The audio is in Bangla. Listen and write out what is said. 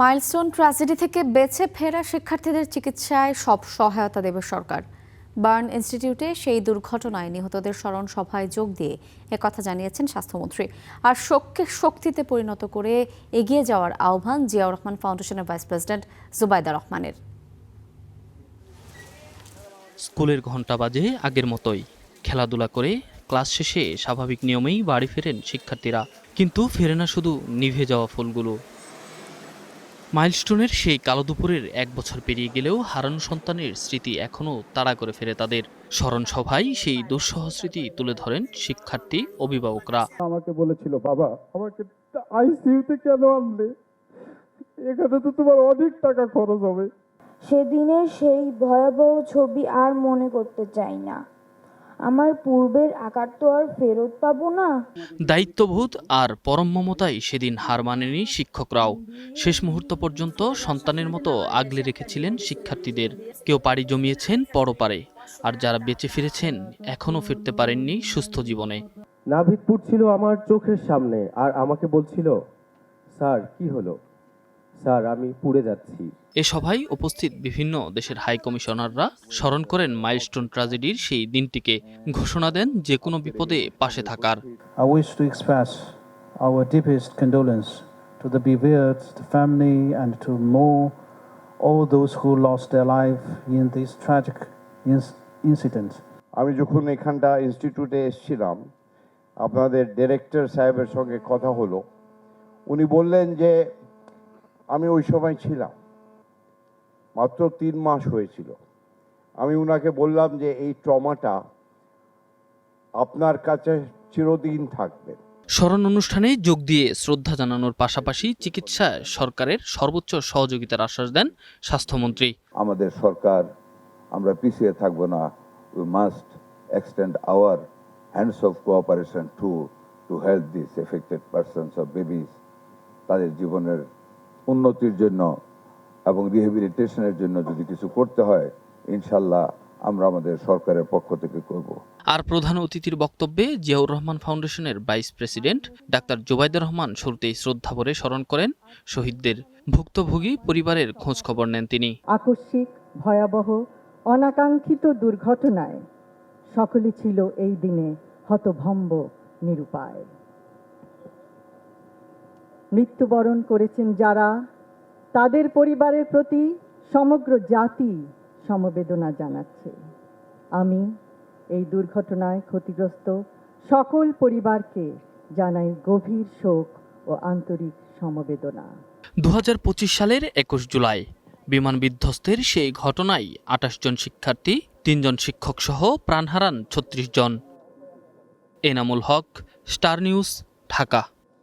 মাইলস্টোন ট্র্যাজেডি থেকে বেঁচে ফেরা শিক্ষার্থীদের চিকিৎসায় সব সহায়তা দেবে সরকার। বার্ন ইনস্টিটিউটে সেই দুর্ঘটনায় নিহতদের স্মরণ সভায় যোগ দিয়ে একথা জানিয়েছেন স্বাস্থ্যমন্ত্রী। আর শোককে শক্তিতে পরিণত করে এগিয়ে যাওয়ার আহ্বান জিয়াউর রহমান ফাউন্ডেশনের ভাইস প্রেসিডেন্ট জুবাইদা রহমানের। স্কুলের ঘণ্টা বাজে আগের মতোই, খেলাধুলা করে ক্লাস শেষে স্বাভাবিক নিয়মেই বাড়ি ফেরেন শিক্ষার্থীরা। কিন্তু ফেরে না শুধু নিভে যাওয়া ফুলগুলো। মাইলস্টোনের সেই কালো দুপুরের 1 বছর পেরিয়ে গেলেও হারানো সন্তানের স্মৃতি এখনও তাড়া করে ফেরে তাদের। স্মরণ সভায় সেই দুঃসহ স্মৃতি তুলে ধরেন শিক্ষার্থী, অভিভাবকরা। আমাকে বলেছিল, বাবা আমাকে আইসিইউতে কেন আনলে, এখানে তো তোমার অনেক টাকা খরচ হবে। সেদিনের সেই ভয়াবহ ছবি আর মনে করতে চাই না। আমার পূর্বের আকার তো আর ফেরত পাবো না। দায়িত্ববোধ আর পরম মমতায় সেদিন হার মানেনি শিক্ষকরাও। শেষ মুহূর্ত পর্যন্ত সন্তানের মতো আগলে রেখেছিলেন শিক্ষার্থীদের। কেউ পাড়ি জমিয়েছেন পরপারে, আর যারা বেঁচে ফিরেছেন এখনও ফিরতে পারেননি সুস্থ জীবনে। নাভিদ পুড়ছিল আমার চোখের সামনে, আর আমাকে বলছিল, স্যার কি হলো? স্যার আমি পুড়ে যাচ্ছি। এ সভায় উপস্থিত বিভিন্ন দেশের হাই কমিশনাররা স্মরণ করেন মাইলস্টোন ট্র্যাজেডির সেই দিনটিকে। ঘোষণা দেন যে কোনো বিপদে পাশে থাকার। I wish to express our deepest condolence to the bereaved, the family, and to mourn all those who lost their life in this tragic incident. আমি যখন এখানটা ইনস্টিটিউটে এসেছিলাম, আপনাদের ডিরেক্টর সাহেবের সঙ্গে কথা হলো। উনি বললেন যে আমি ওই সময় ছিলাম, মাত্র 3 মাস হয়েছিল। আমি উনাকে বললাম যে এই ট্রমাটা আপনার কাছে চিরদিন থাকবে। স্মরণ অনুষ্ঠানে যোগ দিয়ে শ্রদ্ধা জানানোর পাশাপাশি চিকিৎসায় সরকারের সর্বোচ্চ সহযোগিতার আশ্বাস দেন স্বাস্থ্যমন্ত্রী। আমাদের সরকার, আমরা পিছিয়ে থাকবো না। We must extend hour hands of cooperation to help this affected persons of babies. তাদের জীবনের উন্নতির জন্য এবং রিহেবিলিটেশনের জন্য যদি কিছু করতে হয়, ইনশাল্লাহ আমরা আমাদের সরকারের পক্ষ থেকে করব। আর প্রধান অতিথির বক্তব্যে জিয়াউর রহমান ফাউন্ডেশনের vice president doctor Zubaida Rahman শুরুতেই শ্রদ্ধা ভরে স্মরণ করেন শহীদদের। ভুক্তভোগী পরিবারের খোঁজ খবর নেন তিনি। আকস্মিক, ভয়াবহ, অনাকাঙ্ক্ষিত দুর্ঘটনায় সকলে ছিল এই দিনে হতভম্ব, নিরুপায়। মৃত্যুবরণ করেছেন যারা, তাদের পরিবারের প্রতি সমগ্র জাতি সমবেদনা জানাচ্ছে। আমি এই দুর্ঘটনায় ক্ষতিগ্রস্ত সকল পরিবারকে জানাই গভীর শোক ও আন্তরিক সমবেদনা। 2025 সালের 21 জুলাই বিমান বিধ্বস্তের সেই ঘটনায় 28 জন শিক্ষার্থী, 3 জন শিক্ষক সহ প্রাণ হারান 36 জন। Enamul Haque, star news, Dhaka.